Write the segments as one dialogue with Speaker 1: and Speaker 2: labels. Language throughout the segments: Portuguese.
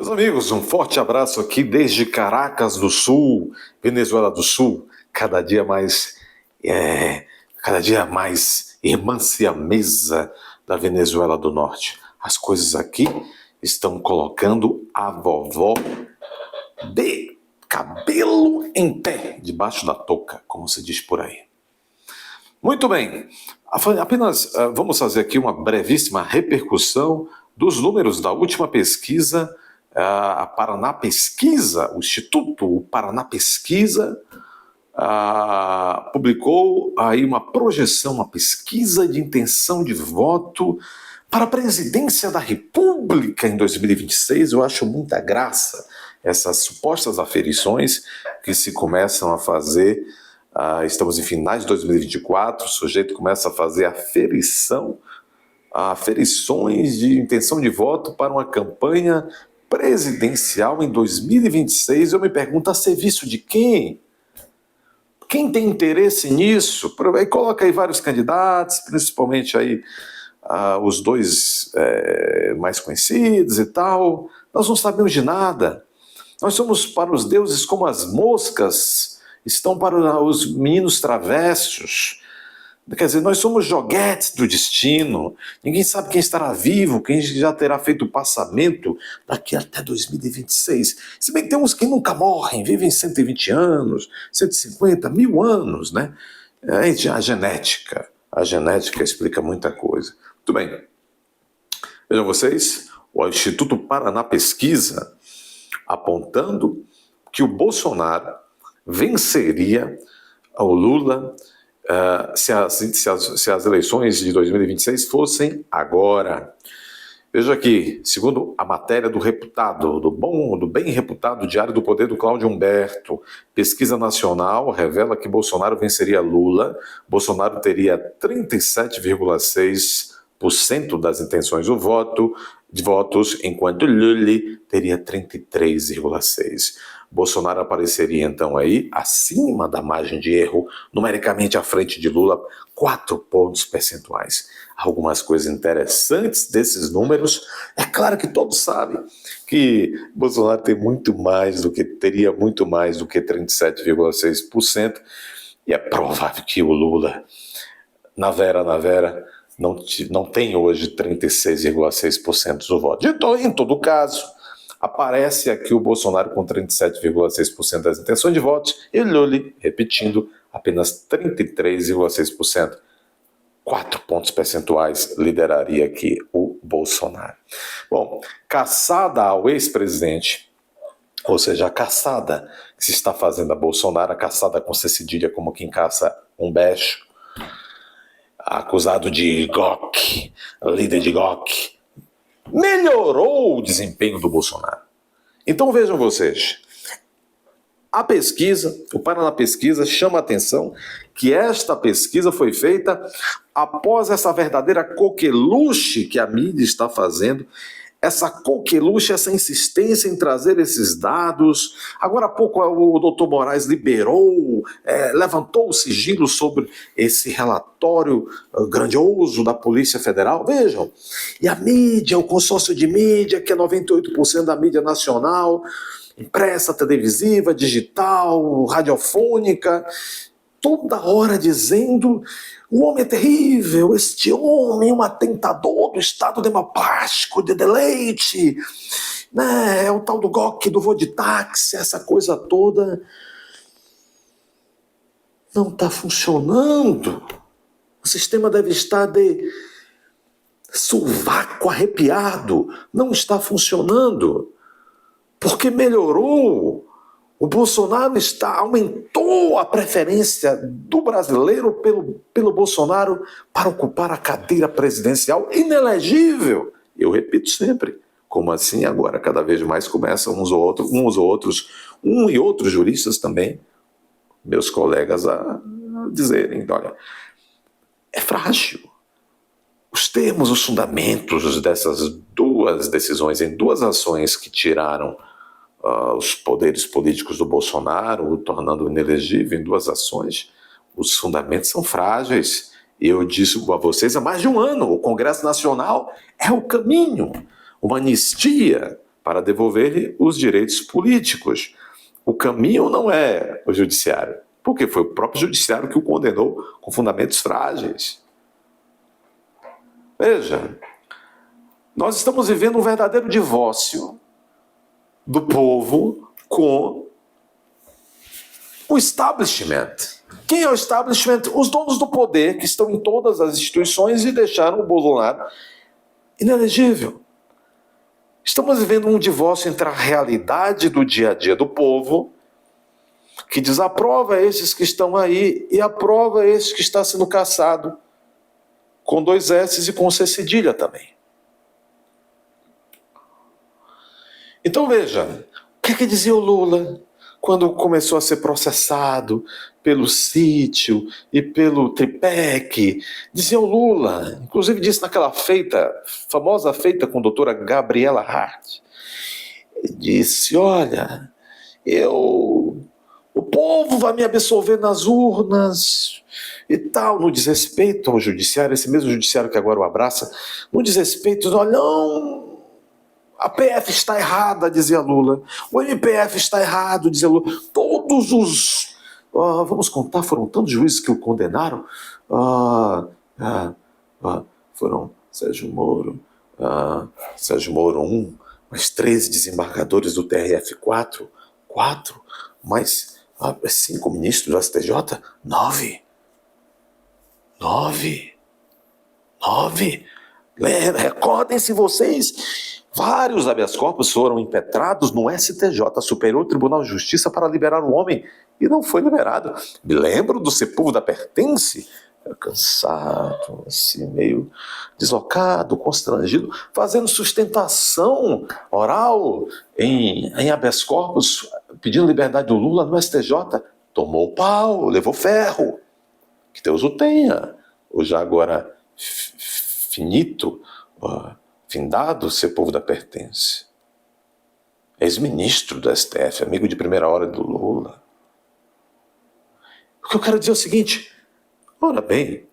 Speaker 1: Meus amigos, um forte abraço aqui desde Caracas do Sul, Venezuela do Sul, cada dia mais, cada dia mais irmã siamesa da Venezuela do Norte. As coisas aqui estão colocando a vovó de cabelo em pé, debaixo da touca, como se diz por aí. Muito bem, apenas vamos fazer aqui uma brevíssima repercussão dos números da última pesquisa. A Paraná Pesquisa, o Instituto Paraná Pesquisa, publicou aí uma projeção, uma pesquisa de intenção de voto para a presidência da República em 2026. Eu acho muita graça essas supostas aferições que se começam a fazer. Estamos em finais de 2024, o sujeito começa a fazer aferições de intenção de voto para uma campanha presidencial em 2026. Eu me pergunto, a serviço de quem? Quem tem interesse nisso? Aí coloca aí vários candidatos, principalmente aí os dois mais conhecidos e tal. Nós não sabemos de nada. Nós somos para os deuses como as moscas estão para os meninos travessos. Quer dizer, nós somos joguetes do destino. Ninguém sabe quem estará vivo, quem já terá feito o passamento daqui até 2026. Se bem que tem uns que nunca morrem, vivem 120 anos, 150, 1000 anos, né? A genética explica muita coisa. Muito bem. Vejam vocês, o Instituto Paraná Pesquisa apontando que o Bolsonaro venceria o Lula se as eleições de 2026 fossem agora. Veja aqui, segundo a matéria do reputado, do bem reputado Diário do Poder do Cláudio Humberto, pesquisa nacional revela que Bolsonaro venceria Lula. Bolsonaro teria 37,6% das intenções de votos, enquanto Lula teria 33,6%. Bolsonaro apareceria então aí acima da margem de erro, numericamente à frente de Lula, 4 pontos percentuais. Algumas coisas interessantes desses números. É claro que todos sabem que Bolsonaro teria muito mais do que 37,6%, e é provável que o Lula, na vera, não tem hoje 36,6% do voto. Em todo caso, aparece aqui o Bolsonaro com 37,6% das intenções de votos e Lula, repetindo, apenas 33,6%. 4 pontos percentuais lideraria aqui o Bolsonaro. Bom, caçada ao ex-presidente, ou seja, a caçada que se está fazendo a Bolsonaro, a caçada com C cedilha como quem caça um becho, acusado de GOC, líder de GOC, melhorou o desempenho do Bolsonaro. Então vejam vocês, a pesquisa, o Paraná Pesquisa chama a atenção que esta pesquisa foi feita após essa verdadeira coqueluche que a mídia está fazendo, essa coqueluche, essa insistência em trazer esses dados. Agora há pouco o doutor Moraes levantou o sigilo sobre esse relatório grandioso da Polícia Federal. Vejam, e a mídia, o consórcio de mídia, que é 98% da mídia nacional, impressa, televisiva, digital, radiofônica, toda hora dizendo: o homem é terrível, este homem é um atentador do Estado democrático de deleite, né? É o tal do GOC, do voo de táxi, essa coisa toda. Não está funcionando. O sistema deve estar de sovaco arrepiado. Não está funcionando. Porque melhorou. O Bolsonaro aumentou a preferência do brasileiro pelo Bolsonaro para ocupar a cadeira presidencial inelegível. Eu repito sempre, como assim agora cada vez mais começam um e outros juristas também, meus colegas, a dizerem: olha, é frágil. Os termos, os fundamentos dessas duas decisões, em duas ações que tiraram os poderes políticos do Bolsonaro, o tornando inelegível em duas ações, os fundamentos são frágeis. Eu disse a vocês há mais de um ano, o Congresso Nacional é o caminho. Uma anistia para devolver-lhe os direitos políticos. O caminho não é o judiciário, porque foi o próprio judiciário que o condenou com fundamentos frágeis. Veja, nós estamos vivendo um verdadeiro divórcio do povo com o establishment. Quem é o establishment? Os donos do poder, que estão em todas as instituições e deixaram o Bolsonaro inelegível. Estamos vivendo um divórcio entre a realidade do dia a dia do povo, que desaprova esses que estão aí e aprova esses que está sendo caçado, com 2 S e com C cedilha também. Então veja, o que dizia o Lula quando começou a ser processado pelo sítio e pelo triplex? Dizia o Lula, inclusive disse naquela famosa feita com a doutora Gabriela Hart, disse, olha, o povo vai me absolver nas urnas e tal, no desrespeito ao judiciário, esse mesmo judiciário que agora o abraça, no desrespeito, olha, não, a PF está errada, dizia Lula, o MPF está errado, dizia Lula, todos os, vamos contar, foram tantos juízes que o condenaram, foram Sérgio Moro 1, mais 13 desembargadores do TRF4, mais 5 ministros do STJ, 9. Recordem-se vocês, vários habeas corpus foram impetrados no STJ, Superior Tribunal de Justiça, para liberar o homem, e não foi liberado. Me lembro do Sepúlveda da Pertence, cansado, assim, meio deslocado, constrangido, fazendo sustentação oral em habeas corpus, pedindo liberdade do Lula no STJ. Tomou pau, levou ferro. Que Deus o tenha. Ou já agora findado Sepúlveda da Pertence. Ex-ministro do STF, amigo de primeira hora do Lula. O que eu quero dizer é o seguinte, ora bem, em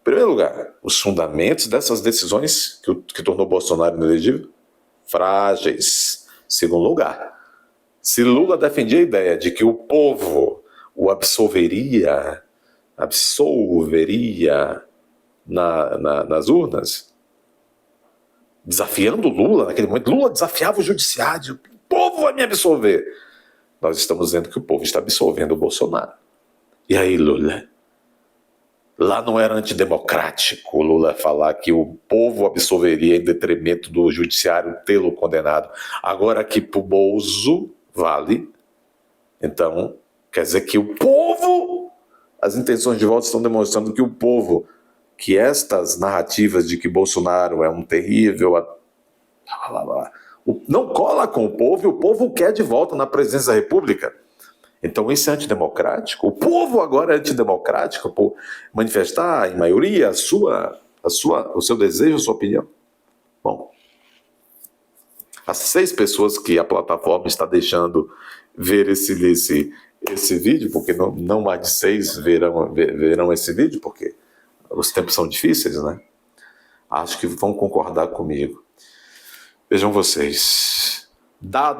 Speaker 1: primeiro lugar, os fundamentos dessas decisões que tornou Bolsonaro inelegível, frágeis. Segundo lugar, se Lula defendia a ideia de que o povo o absolveria nas urnas, desafiando Lula naquele momento, Lula desafiava o judiciário, o povo vai me absolver. Nós estamos dizendo que o povo está absolvendo o Bolsonaro. E aí, Lula? Lá não era antidemocrático o Lula falar que o povo absolveria em detrimento do judiciário tê-lo condenado. Agora que pro bolso vale, então quer dizer que o povo, as intenções de voto estão demonstrando que o povo, que estas narrativas de que Bolsonaro é um terrível, não cola com o povo quer de volta na presidência da República. Então isso é antidemocrático? O povo agora é antidemocrático por manifestar em maioria o seu desejo, a sua opinião? Bom, as 6 pessoas que a plataforma está deixando ver esse vídeo, porque não mais de 6 verão esse vídeo, porque os tempos são difíceis, né? Acho que vão concordar comigo. Vejam vocês.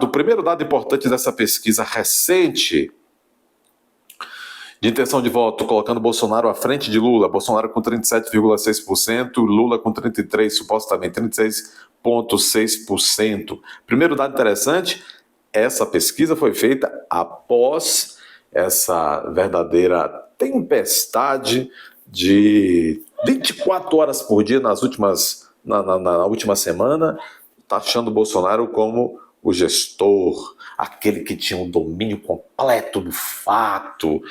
Speaker 1: O primeiro dado importante dessa pesquisa recente de intenção de voto, colocando Bolsonaro à frente de Lula, Bolsonaro com 37,6%, Lula com 33%, supostamente 36,6%. Primeiro dado interessante, essa pesquisa foi feita após essa verdadeira tempestade de 24 horas por dia na última semana, taxando Bolsonaro como o gestor, aquele que tinha um domínio completo do fato,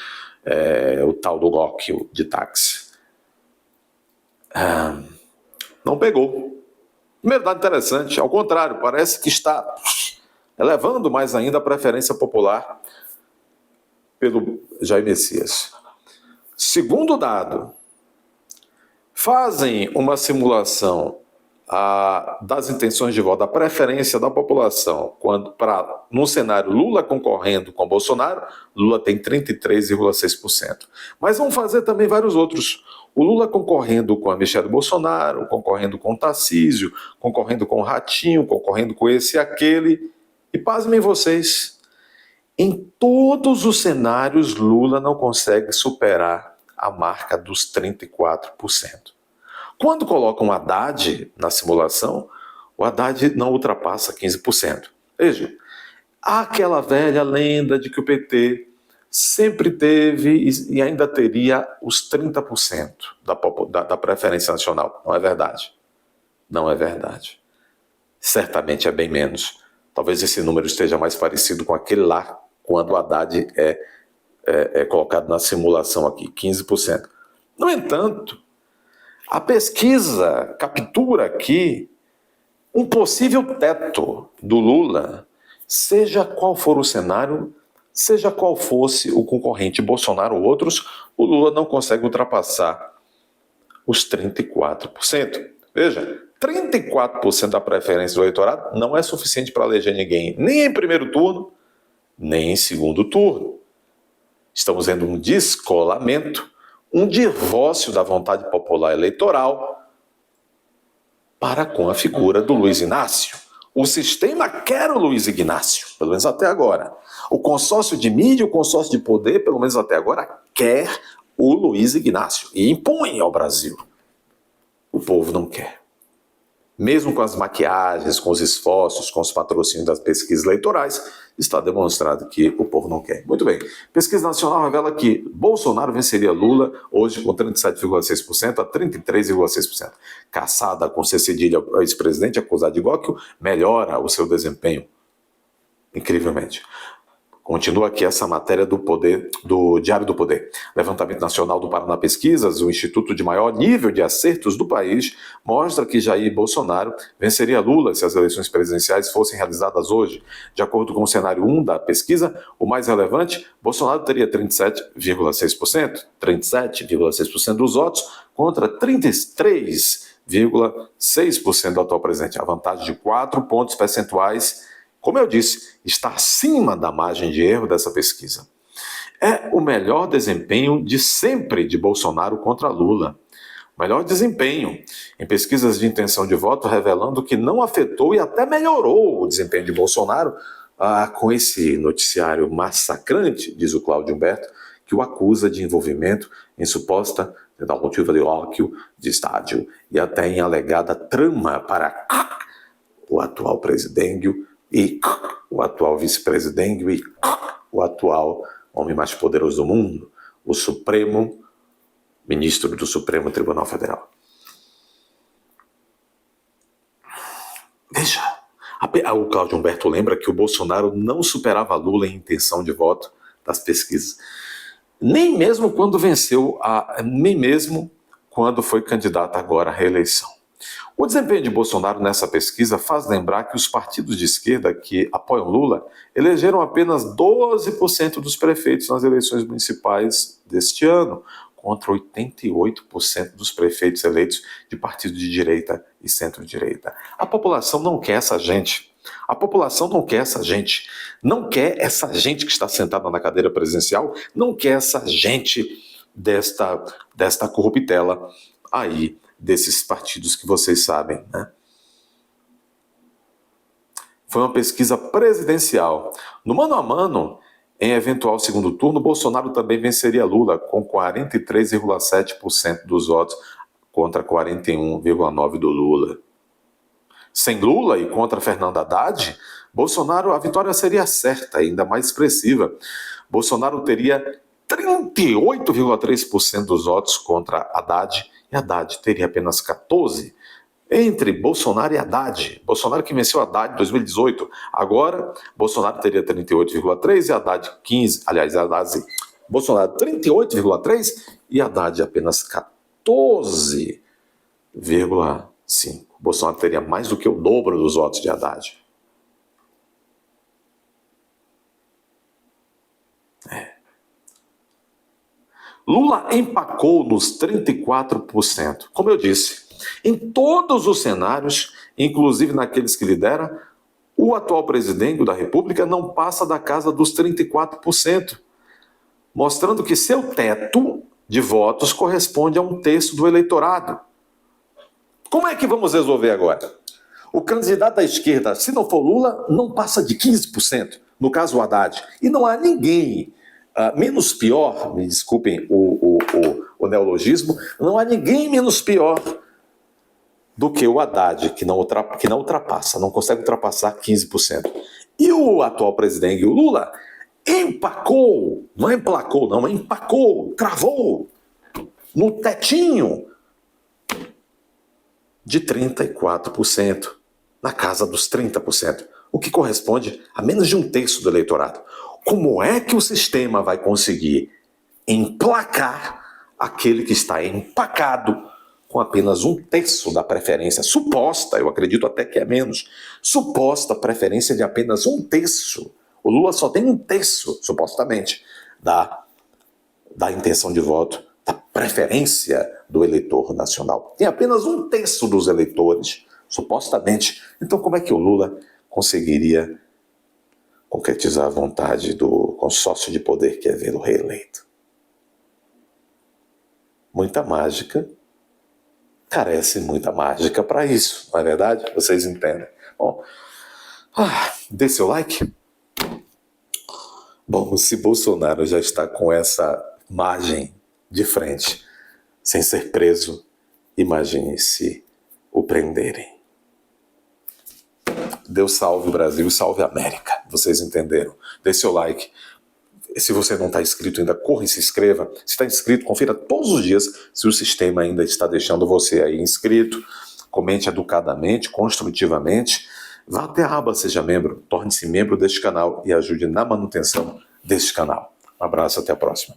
Speaker 1: o tal do Locke de táxi. Não pegou. Primeiro dado interessante, ao contrário, parece que está elevando mais ainda a preferência popular pelo Jair Messias. Segundo dado, fazem uma simulação das intenções de voto, da preferência da população, num cenário Lula concorrendo com Bolsonaro, Lula tem 33,6%. Mas vão fazer também vários outros. O Lula concorrendo com a Michelle Bolsonaro, concorrendo com o Tarcísio, concorrendo com o Ratinho, concorrendo com esse e aquele. E pasmem vocês, em todos os cenários, Lula não consegue superar a marca dos 34%. Quando colocam o Haddad na simulação, o Haddad não ultrapassa 15%. Veja, há aquela velha lenda de que o PT sempre teve e ainda teria os 30% da preferência nacional. Não é verdade. Não é verdade. Certamente é bem menos. Talvez esse número esteja mais parecido com aquele lá, quando o Haddad é colocado na simulação aqui, 15%. No entanto, a pesquisa captura aqui um possível teto do Lula, seja qual for o cenário, seja qual fosse o concorrente Bolsonaro ou outros, o Lula não consegue ultrapassar os 34%. Veja, 34% da preferência do eleitorado não é suficiente para eleger ninguém, nem em primeiro turno, nem em segundo turno. Estamos vendo um descolamento, um divórcio da vontade popular eleitoral para com a figura do Luiz Inácio. O sistema quer o Luiz Inácio, pelo menos até agora. O consórcio de mídia, o consórcio de poder, pelo menos até agora, quer o Luiz Inácio e impõe ao Brasil. O povo não quer. Mesmo com as maquiagens, com os esforços, com os patrocínios das pesquisas eleitorais, está demonstrado que o povo não quer. Muito bem. Pesquisa nacional revela que Bolsonaro venceria Lula hoje com 37,6% a 33,6%. Caçada com C cedilha ao ex-presidente acusado de golpe, melhora o seu desempenho. Incrivelmente. Continua aqui essa matéria do Diário do Poder. Levantamento Nacional do Paraná Pesquisas, o instituto de maior nível de acertos do país, mostra que Jair Bolsonaro venceria Lula se as eleições presidenciais fossem realizadas hoje. De acordo com o cenário 1 da pesquisa, o mais relevante, Bolsonaro teria 37,6% dos votos contra 33,6% do atual presidente. A vantagem de 4 pontos percentuais, como eu disse, está acima da margem de erro dessa pesquisa. É o melhor desempenho de sempre de Bolsonaro contra Lula. O melhor desempenho em pesquisas de intenção de voto, revelando que não afetou e até melhorou o desempenho de Bolsonaro com esse noticiário massacrante, diz o Cláudio Humberto, que o acusa de envolvimento em suposta tentativa de ódio de estádio e até em alegada trama para o atual presidente e o atual vice-presidente e o atual homem mais poderoso do mundo, o Supremo, ministro do Supremo Tribunal Federal. Veja, o Cláudio Humberto lembra que o Bolsonaro não superava Lula em intenção de voto das pesquisas, nem mesmo quando venceu, nem mesmo quando foi candidato agora à reeleição. O desempenho de Bolsonaro nessa pesquisa faz lembrar que os partidos de esquerda que apoiam Lula elegeram apenas 12% dos prefeitos nas eleições municipais deste ano, contra 88% dos prefeitos eleitos de partidos de direita e centro-direita. A população não quer essa gente. A população não quer essa gente. Não quer essa gente que está sentada na cadeira presidencial, não quer essa gente desta corruptela aí, desses partidos que vocês sabem, né? Foi uma pesquisa presidencial. No mano a mano, em eventual segundo turno, Bolsonaro também venceria Lula com 43,7% dos votos contra 41,9% do Lula. Sem Lula e contra Fernando Haddad, Bolsonaro, a vitória seria certa, ainda mais expressiva. Bolsonaro teria 38,3% dos votos contra Haddad e Haddad teria apenas 14%. Entre Bolsonaro e Haddad, Bolsonaro que venceu Haddad em 2018, agora Bolsonaro teria 38,3% e Haddad 15%, aliás, Bolsonaro 38,3% e Haddad apenas 14,5%. Bolsonaro teria mais do que o dobro dos votos de Haddad. Lula empacou nos 34%. Como eu disse, em todos os cenários, inclusive naqueles que lidera, o atual presidente da República não passa da casa dos 34%, mostrando que seu teto de votos corresponde a 1/3 do eleitorado. Como é que vamos resolver agora? O candidato da esquerda, se não for Lula, não passa de 15%, no caso o Haddad. E não há ninguém menos pior, me desculpem o neologismo, não há ninguém menos pior do que o Haddad, que não ultrapassa, não consegue ultrapassar 15%. E o atual presidente, o Lula, empacou, não emplacou não, empacou, cravou no tetinho de 34%, na casa dos 30%, o que corresponde a menos de 1/3 do eleitorado. Como é que o sistema vai conseguir emplacar aquele que está empacado com apenas 1/3 da preferência suposta, eu acredito até que é menos, suposta preferência de apenas 1/3. O Lula só tem 1/3, supostamente, da intenção de voto, da preferência do eleitor nacional. Tem apenas 1/3 dos eleitores, supostamente. Então, como é que o Lula conseguiria concretizar a vontade do consórcio de poder que é vê-lo reeleito? Muita mágica. Carece muita mágica para isso, não é verdade? Vocês entendem? Bom, dê seu like. Bom, se Bolsonaro já está com essa margem de frente, sem ser preso, imagine se o prenderem. Deus salve o Brasil, salve a América. Vocês entenderam? Dê seu like. Se você não está inscrito ainda, corra e se inscreva. Se está inscrito, confira todos os dias se o sistema ainda está deixando você aí inscrito. Comente educadamente, construtivamente. Vá até a aba Seja Membro, torne-se membro deste canal e ajude na manutenção deste canal. Um abraço, até a próxima.